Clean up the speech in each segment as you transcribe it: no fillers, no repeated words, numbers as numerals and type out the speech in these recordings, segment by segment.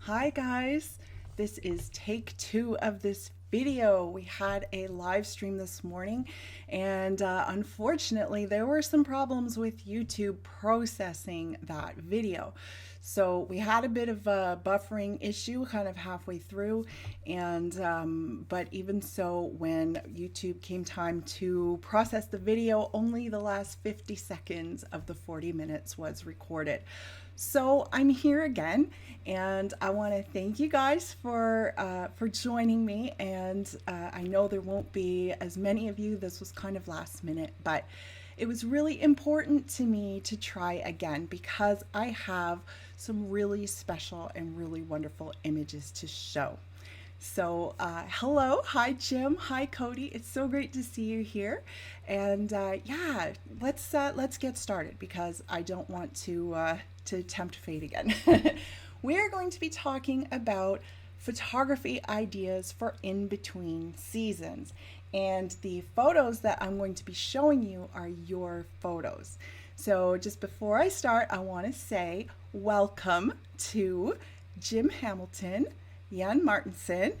Hi guys, this is take 2 of this video. We had a live stream this morning and unfortunately there were some problems with YouTube processing that video. So we had a bit of a buffering issue kind of halfway through, and but even so, when YouTube came time to process the video, only the last 50 seconds of the 40 minutes was recorded. So I'm here again, and I want to thank you guys for joining me. And I know there won't be as many of you. This was kind of last minute, but it was really important to me to try again because I have some really special and really wonderful images to show. So, hello, hi Jim, hi Cody. It's so great to see you here, and yeah, let's get started because I don't want to tempt fate again. We're going to be talking about photography ideas for in between seasons, and the photos that I'm going to be showing you are your photos. So, just before I start, I want to say welcome to Jim Hamilton, Jan Martinsen,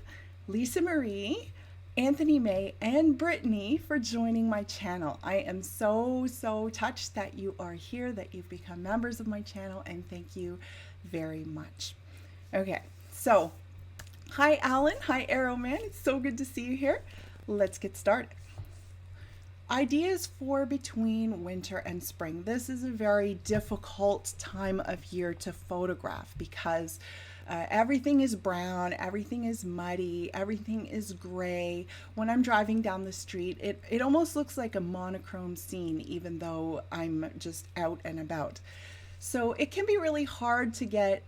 Lisa Marie, Anthony May, and Brittany for joining my channel. I am so touched that you are here, that you've become members of my channel, and thank you very much. Okay, so hi Alan, hi Arrowman, it's so good to see you here. Let's get started. Ideas for between winter and spring. This is a very difficult time of year to photograph because everything is brown, everything is muddy, everything is gray. When I'm driving down the street, it almost looks like a monochrome scene, even though I'm just out and about. So it can be really hard to get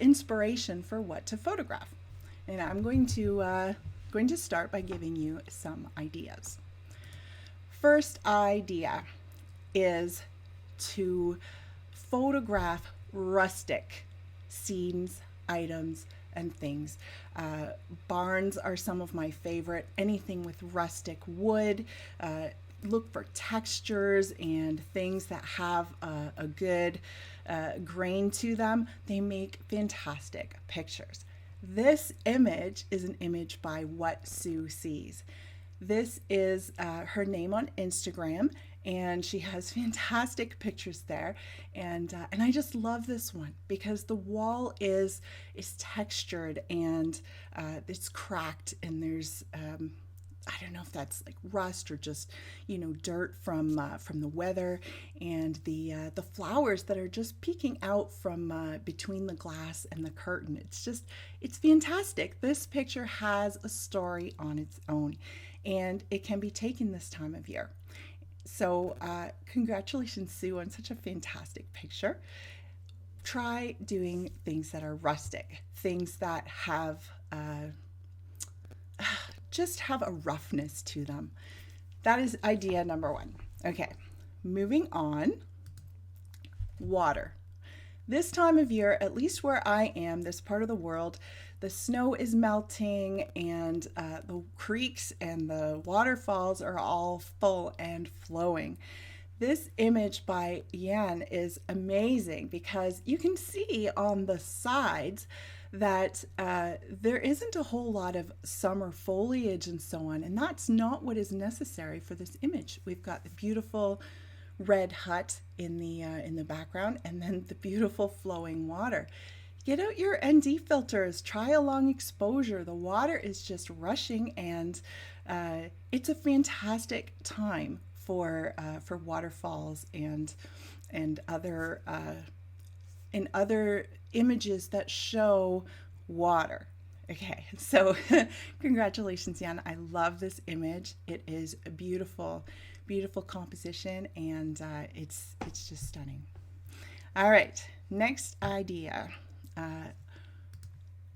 inspiration for what to photograph. And I'm going to start by giving you some ideas. First idea is to photograph rustic scenes, items, and things. Barns are some of my favorite. Anything with rustic wood. Look for textures and things that have a good grain to them. They make fantastic pictures. This image is an image by What Sue Sees. This is her name on Instagram, and she has fantastic pictures there. And I just love this one because the wall is textured and it's cracked, and there's I don't know if that's like rust or just, you know, dirt from the weather, and the flowers that are just peeking out from between the glass and the curtain. It's fantastic. This picture has a story on its own, and it can be taken this time of year. So congratulations, Sue, on such a fantastic picture. Try doing things that are rustic, things that have just have a roughness to them. That is idea number one. Okay, moving on. Water. This time of year, at least where I am, this part of the world, the snow is melting, and the creeks and the waterfalls are all full and flowing. This image by Jan is amazing because you can see on the sides that there isn't a whole lot of summer foliage and so on, and that's not what is necessary for this image. We've got the beautiful red hut in the background, and then the beautiful flowing water. Get out your ND filters, try a long exposure. The water is just rushing, and it's a fantastic time for waterfalls and other images that show water. Okay, so congratulations, Jan. I love this image. It is a beautiful composition, and it's just stunning. All right, next idea.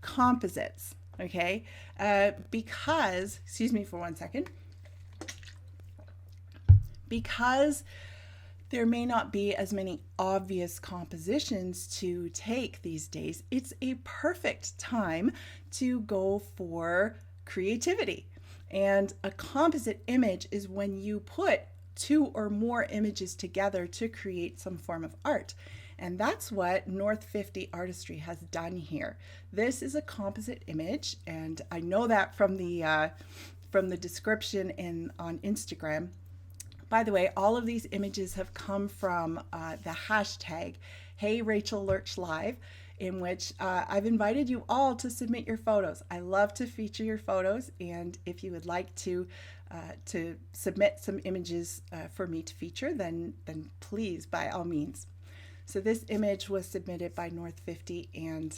Composites. Okay, because, excuse me for 1 second, because there may not be as many obvious compositions to take these days, it's a perfect time to go for creativity. And a composite image is when you put two or more images together to create some form of art. And that's what North 50 Artistry has done here. This is a composite image, and I know that from the description on Instagram. By the way, all of these images have come from the hashtag #HeyRachelLerchLive, in which I've invited you all to submit your photos. I love to feature your photos, and if you would like to submit some images for me to feature, then please, by all means. So this image was submitted by North 50, and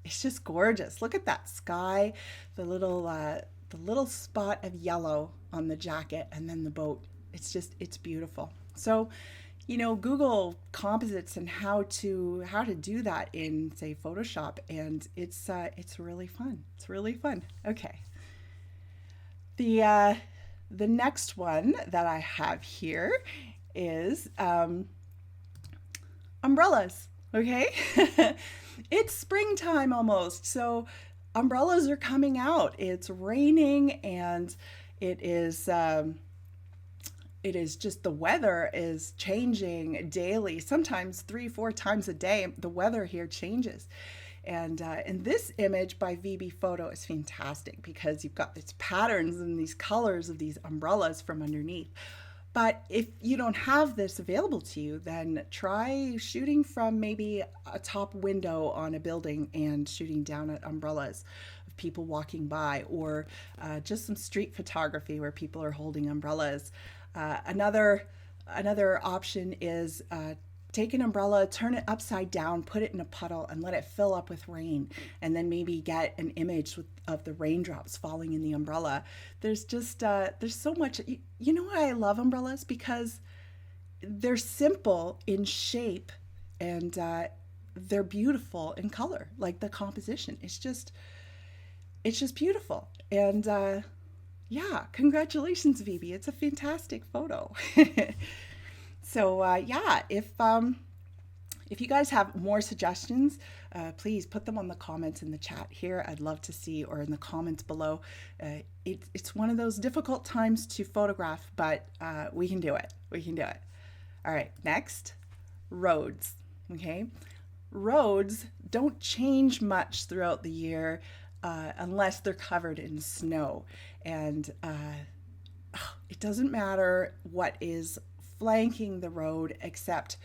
it's just gorgeous. Look at that sky, the little spot of yellow on the jacket, and then the boat. It's beautiful. So, you know, Google composites and how to do that in, say, Photoshop, and it's really fun. It's really fun. Okay. The next one that I have here is umbrellas. Okay. It's springtime almost, so umbrellas are coming out. It's raining, and it is just, the weather is changing daily, sometimes 3-4 times a day. The weather here changes. And this image by VB Photo is fantastic because you've got these patterns and these colors of these umbrellas from underneath. But if you don't have this available to you, then try shooting from maybe a top window on a building and shooting down at umbrellas of people walking by, or just some street photography where people are holding umbrellas. Another option is take an umbrella, turn it upside down, put it in a puddle, and let it fill up with rain, and then maybe get an image of the raindrops falling in the umbrella. There's just there's so much. You know why I love umbrellas? Because they're simple in shape, and they're beautiful in color. Like the composition, it's just beautiful. And yeah, congratulations, VB. It's a fantastic photo. So yeah, if you guys have more suggestions, please put them on the comments in the chat here. I'd love to see, or in the comments below. It's one of those difficult times to photograph, but we can do it. We can do it. All right, next, roads. Okay, roads don't change much throughout the year unless they're covered in snow, and it doesn't matter what is flanking the road, except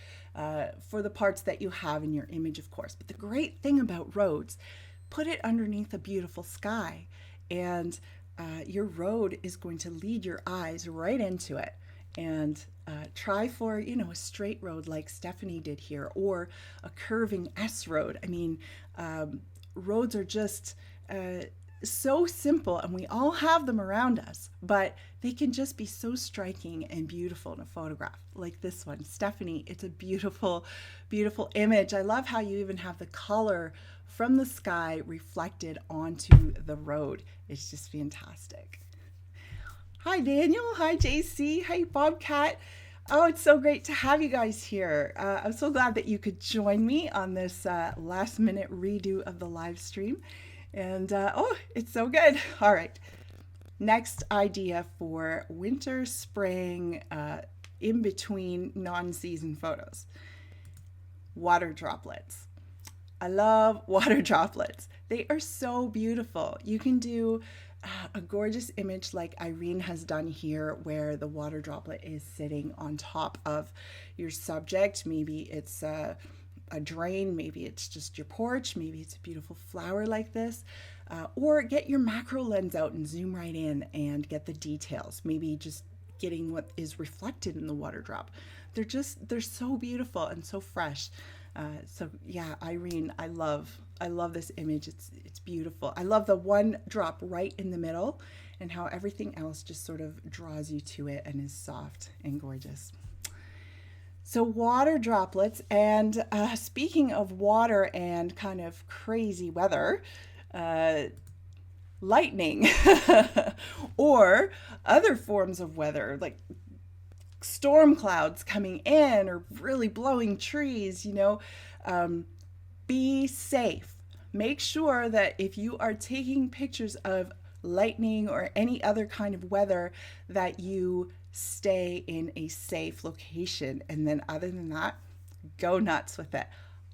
for the parts that you have in your image, of course. But the great thing about roads, put it underneath a beautiful sky, and your road is going to lead your eyes right into it. And try for, you know, a straight road like Stephanie did here, or a curving S road. I mean, roads are just so simple, and we all have them around us, but they can just be so striking and beautiful in a photograph like this one. Stephanie, it's a beautiful, beautiful image. I love how you even have the color from the sky reflected onto the road. It's just fantastic. Hi Daniel, hi JC, hi Bobcat. Oh, it's so great to have you guys here. I'm so glad that you could join me on this last minute redo of the live stream. And oh, it's so good. All right. Next idea for winter, spring, in between non-season photos. Water droplets. I love water droplets. They are so beautiful. You can do a gorgeous image like Irene has done here, where the water droplet is sitting on top of your subject. Maybe it's a drain, maybe it's just your porch, maybe it's a beautiful flower like this, or get your macro lens out and zoom right in and get the details, maybe just getting what is reflected in the water drop. They're so beautiful and so fresh. So yeah, Irene, I love this image. It's beautiful. I love the one drop right in the middle, and how everything else just sort of draws you to it and is soft and gorgeous. So water droplets, and speaking of water and kind of crazy weather, lightning or other forms of weather like storm clouds coming in or really blowing trees, you know, be safe. Make sure that if you are taking pictures of lightning or any other kind of weather, that you stay in a safe location. And then other than that, go nuts with it.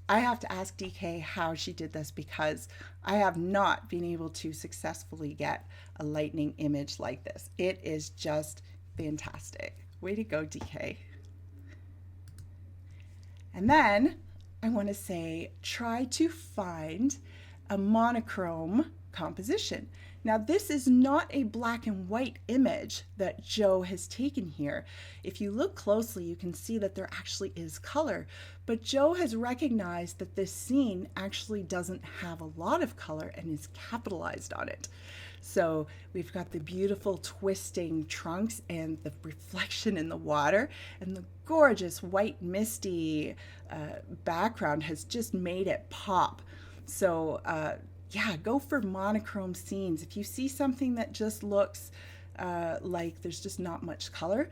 I have to ask DK how she did this because I have not been able to successfully get a lightning image like this. It is just fantastic. Way to go, DK. And then I want to say, try to find a monochrome composition. Now, this is not a black and white image that Joe has taken here. If you look closely, you can see that there actually is color, but Joe has recognized that this scene actually doesn't have a lot of color and is capitalized on it. So we've got the beautiful twisting trunks and the reflection in the water, and the gorgeous white misty background has just made it pop. So yeah, go for monochrome scenes. If you see something that just looks like there's just not much color,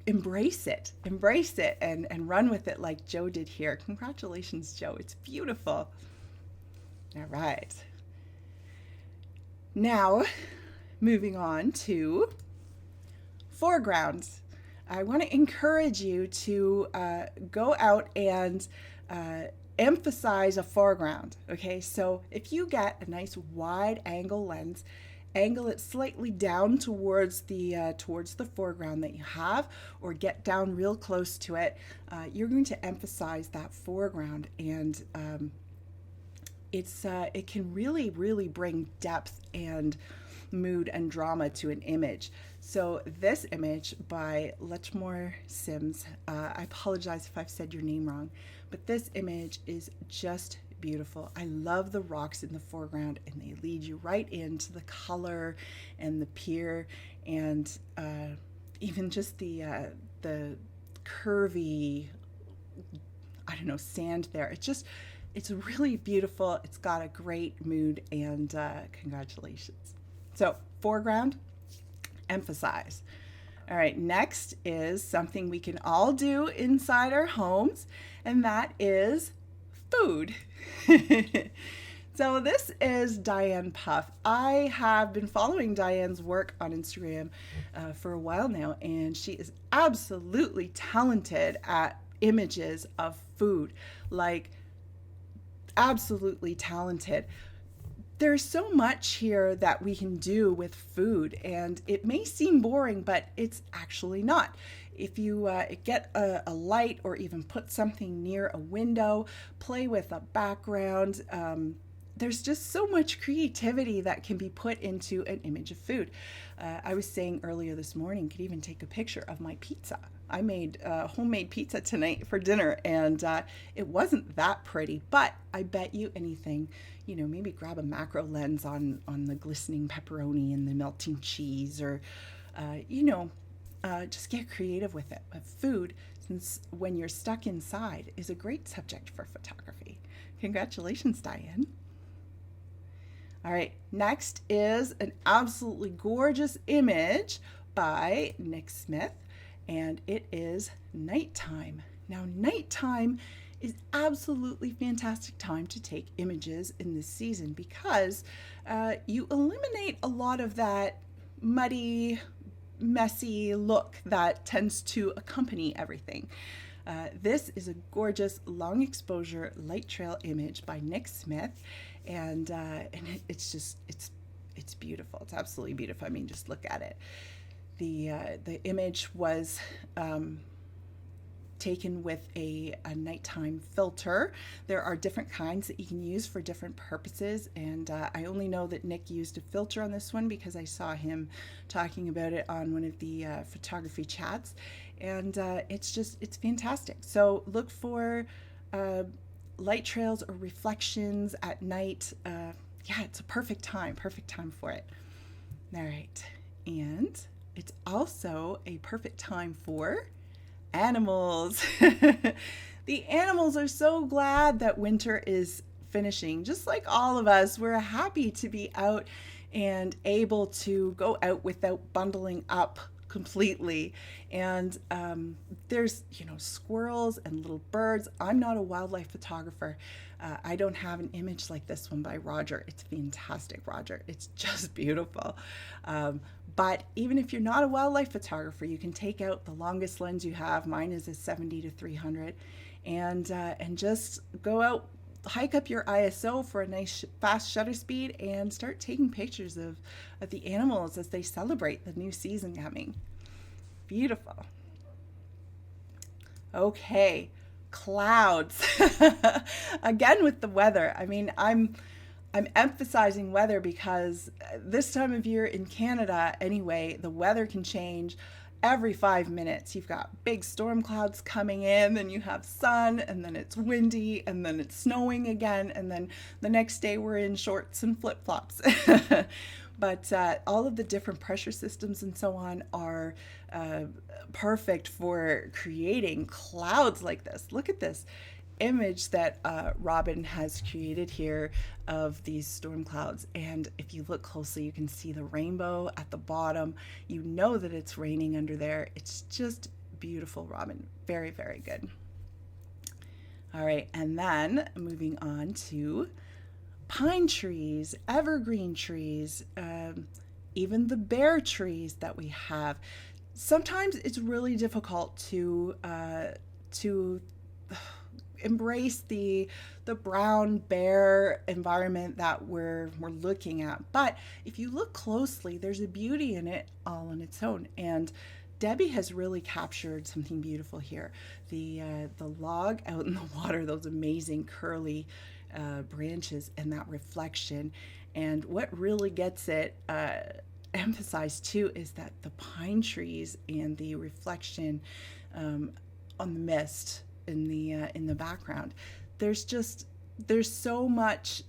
embrace it and run with it like Joe did here. Congratulations, Joe. It's beautiful. All right. Now, moving on to foregrounds. I want to encourage you to go out and emphasize a foreground. Okay, so if you get a nice wide angle lens, angle it slightly down towards the foreground that you have, or get down real close to it, you're going to emphasize that foreground, and it can really bring depth and mood and drama to an image. So this image by Lechmoore Sims, I apologize if I've said your name wrong, but this image is just beautiful. I love the rocks in the foreground, and they lead you right into the color and the pier, and even just the curvy, I don't know, sand there. It's really beautiful. It's got a great mood, and congratulations. So foreground, emphasize. All right, next is something we can all do inside our homes, and that is food. So this is Diane Puff. I have been following Diane's work on Instagram for a while now, and she is absolutely talented at images of food, like absolutely talented. There's so much here that we can do with food, and it may seem boring, but it's actually not. If you get a light, or even put something near a window, play with a background, there's just so much creativity that can be put into an image of food. I was saying earlier this morning, could even take a picture of my pizza. I made homemade pizza tonight for dinner, and it wasn't that pretty, but I bet you anything, you know, maybe grab a macro lens on the glistening pepperoni and the melting cheese, or, just get creative with it. But food, since when you're stuck inside, is a great subject for photography. Congratulations, Diane. All right, next is an absolutely gorgeous image by Nick Smith, and it is nighttime. Now, nighttime is absolutely fantastic time to take images in this season, because you eliminate a lot of that muddy, messy look that tends to accompany everything. This is a gorgeous long exposure light trail image by Nick Smith, and it's beautiful. It's absolutely beautiful. I mean, just look at it. The image was taken with a nighttime filter. There are different kinds that you can use for different purposes, and I only know that Nick used a filter on this one because I saw him talking about it on one of the photography chats, and it's fantastic. So look for light trails or reflections at night. Yeah, it's a perfect time for it. All right, and it's also a perfect time for animals. The animals are so glad that winter is finishing. Just like all of us, we're happy to be out and able to go out without bundling up completely. And there's, squirrels and little birds. I'm not a wildlife photographer. I don't have an image like this one by Roger. It's fantastic, Roger. It's just beautiful. But even if you're not a wildlife photographer, you can take out the longest lens you have. Mine is a 70 to 300, and just go out, hike up your ISO for a nice fast shutter speed, and start taking pictures of the animals as they celebrate the new season coming. Beautiful. Okay, clouds. Again with the weather. I mean, I'm emphasizing weather because this time of year in Canada, anyway, the weather can change every 5 minutes. You've got big storm clouds coming in, then you have sun, and then it's windy, and then it's snowing again, and then the next day we're in shorts and flip-flops. But all of the different pressure systems and so on are perfect for creating clouds like this. Look at this image that Robin has created here of these storm clouds, and if you look closely you can see the rainbow at the bottom. You know that it's raining under there. It's just beautiful, Robin. Very, very good. All right, and then moving on to pine trees, evergreen trees, even the bare trees that we have. Sometimes it's really difficult to embrace the brown bare environment that we're looking at. But if you look closely, there's a beauty in it all on its own. And Debbie has really captured something beautiful here. The log out in the water, those amazing curly branches, and that reflection. And what really gets it emphasized too is that the pine trees and the reflection on the mist in the background. There's so much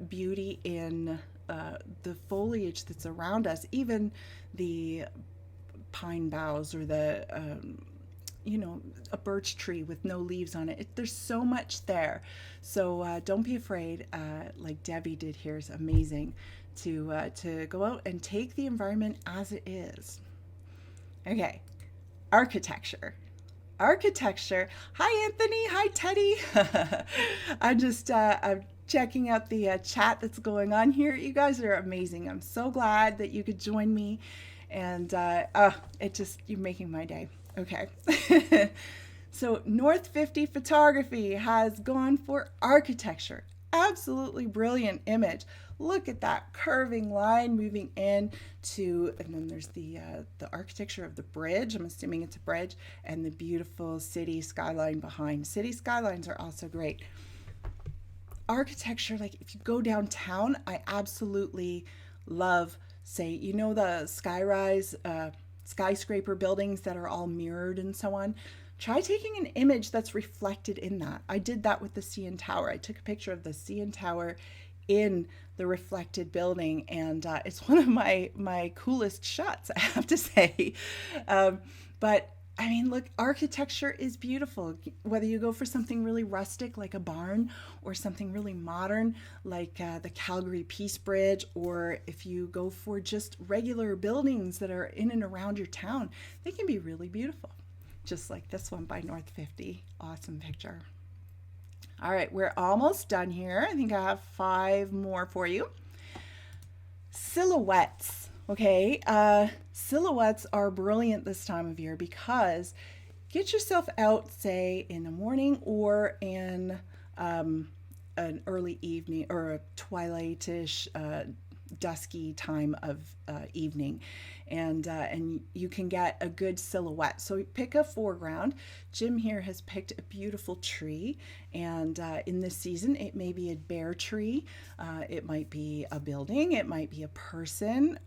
beauty in the foliage that's around us, even the pine boughs or the a birch tree with no leaves on it. There's so much there. So don't be afraid, like Debbie did here. Is amazing to go out and take the environment as it is. Okay, architecture. Hi, Anthony. Hi, Teddy. I'm checking out the chat that's going on here. You guys are amazing. I'm so glad that you could join me, and you're making my day. Okay. So North 50 Photography has gone for architecture. Absolutely brilliant image. Look at that curving line moving in to, and then there's the architecture of the bridge. I'm assuming it's a bridge, and the beautiful city skyline behind. City skylines are also great. Architecture, like if you go downtown, I absolutely love, say, the skyrise, skyscraper buildings that are all mirrored and so on. Try taking an image that's reflected in that. I did that with the CN Tower. I took a picture of the CN Tower in the reflected building, and it's one of my coolest shots, I have to say. But I mean, look, architecture is beautiful. Whether you go for something really rustic like a barn, or something really modern like the Calgary Peace Bridge, or if you go for just regular buildings that are in and around your town, they can be really beautiful. Just like this one by North 50. Awesome picture. All right, we're almost done here. I think I have 5 more for you. Silhouettes. Okay, silhouettes are brilliant this time of year because get yourself out, say, in the morning or in an early evening or a twilightish, dusky time of evening, and you can get a good silhouette. So pick a foreground. Jim here has picked a beautiful tree, and in this season it may be a bare tree, it might be a building, it might be a person,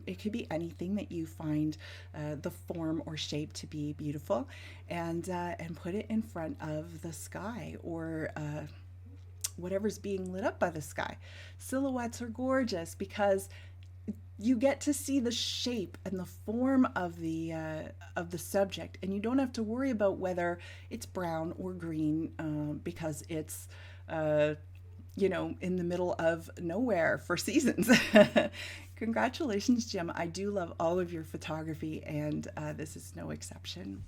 it could be anything that you find the form or shape to be beautiful, and put it in front of the sky or whatever's being lit up by the sky. Silhouettes are gorgeous because you get to see the shape and the form of the subject, and you don't have to worry about whether it's brown or green because it's you know, in the middle of nowhere for seasons. Congratulations, Jim. I do love all of your photography, and this is no exception.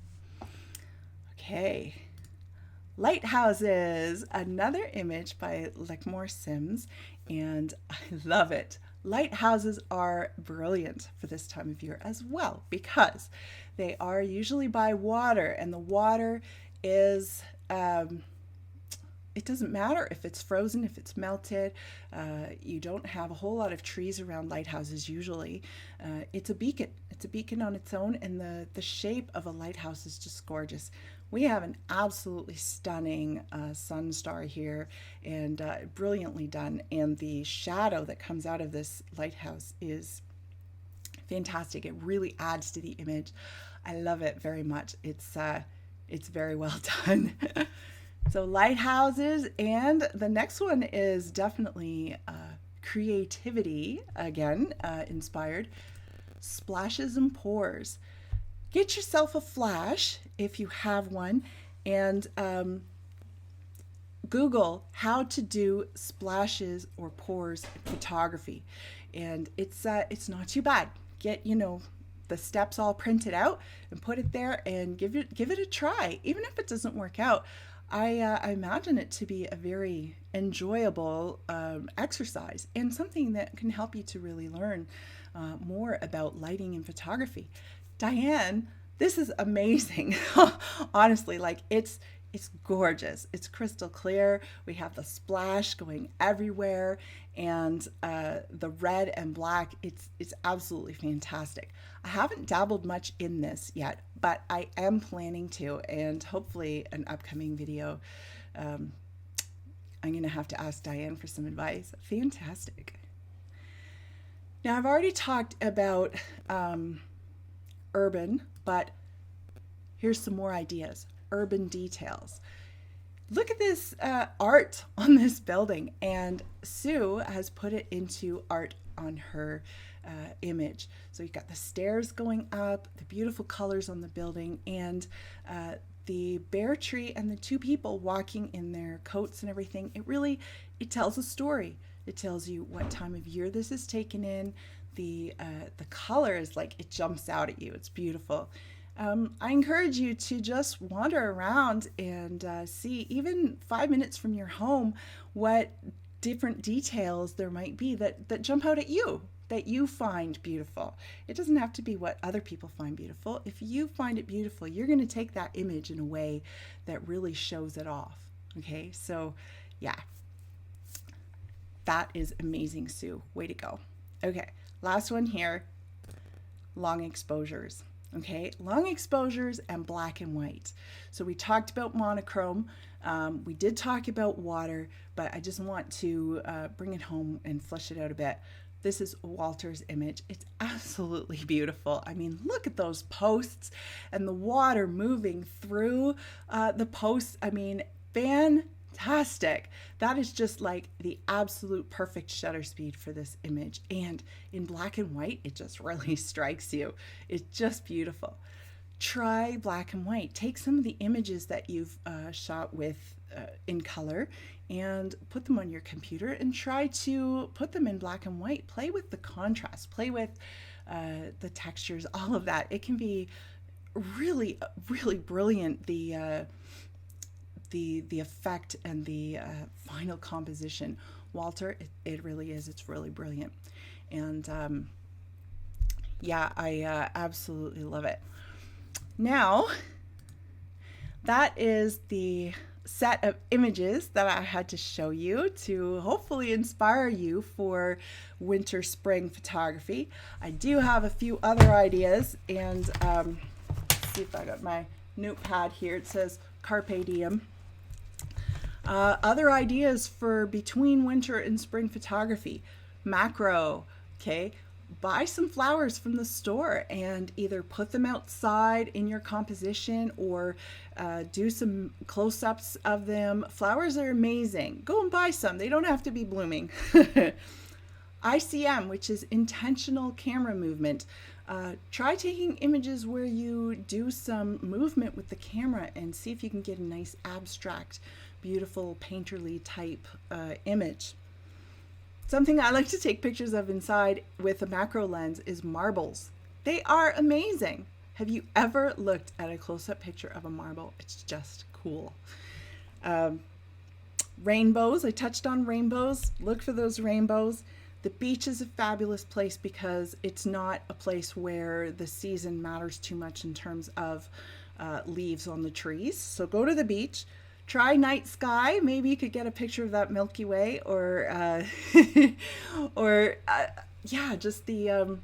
Okay. Lighthouses, another image by LECHMOORE Sims, and I love it. Lighthouses are brilliant for this time of year as well because they are usually by water, and the water is, it doesn't matter if it's frozen, if it's melted. You don't have a whole lot of trees around lighthouses usually. It's a beacon. It's a beacon on its own, and the shape of a lighthouse is just gorgeous. We have an absolutely stunning sun star here, and brilliantly done. And the shadow that comes out of this lighthouse is fantastic. It really adds to the image. I love it very much. It's very well done. So lighthouses, and the next one is definitely creativity, again, inspired. Splashes and pours. Get yourself a flash if you have one, and Google how to do splashes or pours in photography, and it's not too bad. Get, you know, the steps all printed out and put it there and give it a try. Even if it doesn't work out, I imagine it to be a very enjoyable exercise and something that can help you to really learn more about lighting and photography. Diane, this is amazing. Honestly, like it's gorgeous. It's crystal clear. We have the splash going everywhere, and the red and black. It's absolutely fantastic. I haven't dabbled much in this yet, but I am planning to, and hopefully an upcoming video. I'm going to have to ask Diane for some advice. Fantastic. Now, I've already talked about urban, but here's some more ideas. Urban details. Look at this art on this building, and Sue has put it into art on her image. So you've got the stairs going up, the beautiful colors on the building, and the bare tree and the two people walking in their coats and everything. It tells a story. It tells you what time of year this is taken in. The color is like, it jumps out at you. It's beautiful. I encourage you to just wander around and see, even 5 minutes from your home, what different details there might be that jump out at you, that you find beautiful. It doesn't have to be what other people find beautiful. If you find it beautiful, you're going to take that image in a way that really shows it off. Okay, so yeah, that is amazing, Sue. Way to go. Okay, last one here, long exposures. Okay, long exposures and black and white. So we talked about monochrome. We did talk about water, but I just want to bring it home and flesh it out a bit. This is Walter's image. It's absolutely beautiful. I mean, look at those posts and the water moving through the posts. I mean, fantastic. That is just like the absolute perfect shutter speed for this image. And in black and white, it just really strikes you. It's just beautiful. Try black and white. Take some of the images that you've shot with in color and put them on your computer and try to put them in black and white. Play with the contrast, play with the textures, all of that. It can be really, really brilliant. The effect and the final composition. Walter, it really is. It's really brilliant. And yeah, I absolutely love it. Now, that is the set of images that I had to show you to hopefully inspire you for winter spring photography. I do have a few other ideas, and let's see if I got my notepad here. It says Carpe Diem. Other ideas for between winter and spring photography. Macro, okay? Buy some flowers from the store and either put them outside in your composition or do some close-ups of them. Flowers are amazing. Go and buy some. They don't have to be blooming. ICM, which is intentional camera movement. Try taking images where you do some movement with the camera and see if you can get a nice abstract, beautiful painterly type image. Something I like to take pictures of inside with a macro lens is marbles. They are amazing. Have you ever looked at a close-up picture of a marble? It's just cool. Rainbows, I touched on rainbows. Look for those rainbows. The beach is a fabulous place because it's not a place where the season matters too much in terms of leaves on the trees. So go to the beach. Try night sky. Maybe you could get a picture of that Milky Way, or yeah, just the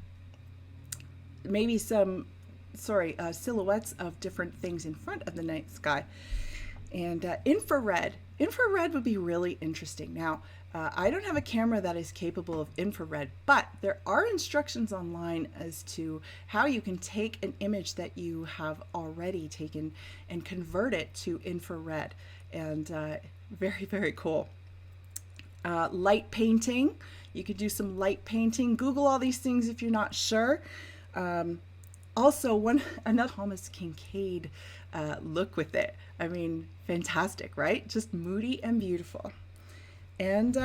maybe some silhouettes of different things in front of the night sky. And infrared would be really interesting. Now, I don't have a camera that is capable of infrared, but there are instructions online as to how you can take an image that you have already taken and convert it to infrared. And very, very cool. Light painting. You could do some light painting. Google all these things if you're not sure. Also, another Thomas Kincaid look with it. I mean, fantastic, right? Just moody and beautiful. And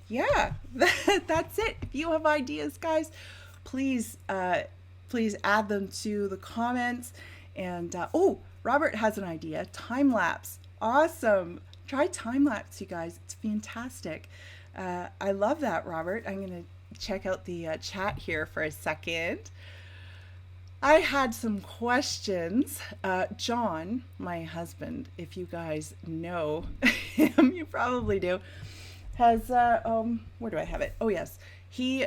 yeah, that's it. If you have ideas, guys, please add them to the comments. And oh, Robert has an idea. Time lapse. Awesome. Try time lapse, you guys. It's fantastic. I love that, Robert. I'm going to check out the chat here for a second. I had some questions. John, my husband, if you guys know him, you probably do, has, where do I have it? Oh, yes. He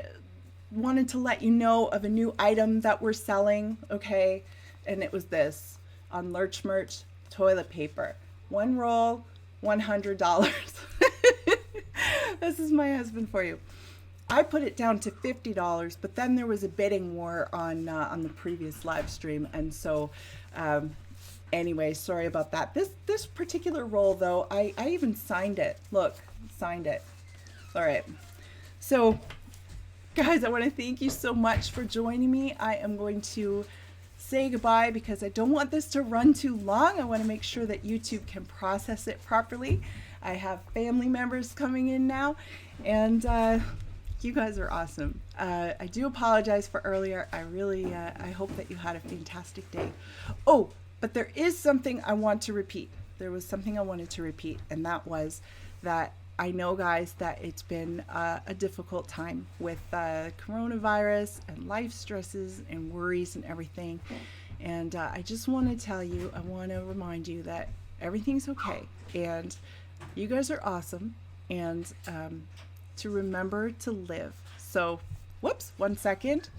wanted to let you know of a new item that we're selling, okay? And it was this, on Lerch merch, toilet paper. One roll, $100. This is my husband for you. I put it down to $50, but then there was a bidding war on the previous live stream, and so anyway, sorry about that. This particular roll, though, I even signed it. Look, signed it. All right. So, guys, I want to thank you so much for joining me. I am going to say goodbye because I don't want this to run too long. I want to make sure that YouTube can process it properly. I have family members coming in now, and you guys are awesome. I do apologize for earlier. I really, I hope that you had a fantastic day. Oh, but there is something I want to repeat. There was something I wanted to repeat, and that was that I know, guys, that it's been a difficult time with coronavirus and life stresses and worries and everything. And I just want to tell you, I want to remind you that everything's okay. And you guys are awesome. And to remember to live. So, whoops, 1 second.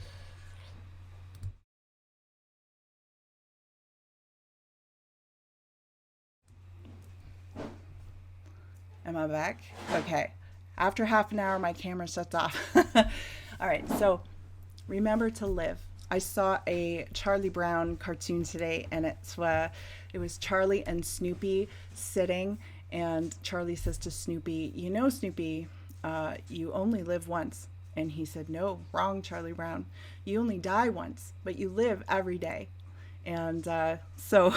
Am I back? Okay. After half an hour, my camera shuts off. All right, so remember to live. I saw a Charlie Brown cartoon today, and it was Charlie and Snoopy sitting, and Charlie says to Snoopy, "You know, Snoopy, you only live once." And he said, "No, wrong, Charlie Brown. You only die once, but you live every day." And so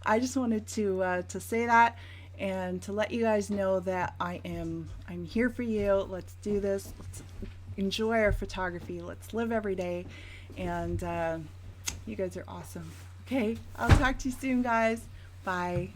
I just wanted to say that and to let you guys know that I'm here for you. Let's do this. Let's enjoy our photography. Let's live every day. And you guys are awesome. Okay, I'll talk to you soon, guys. Bye.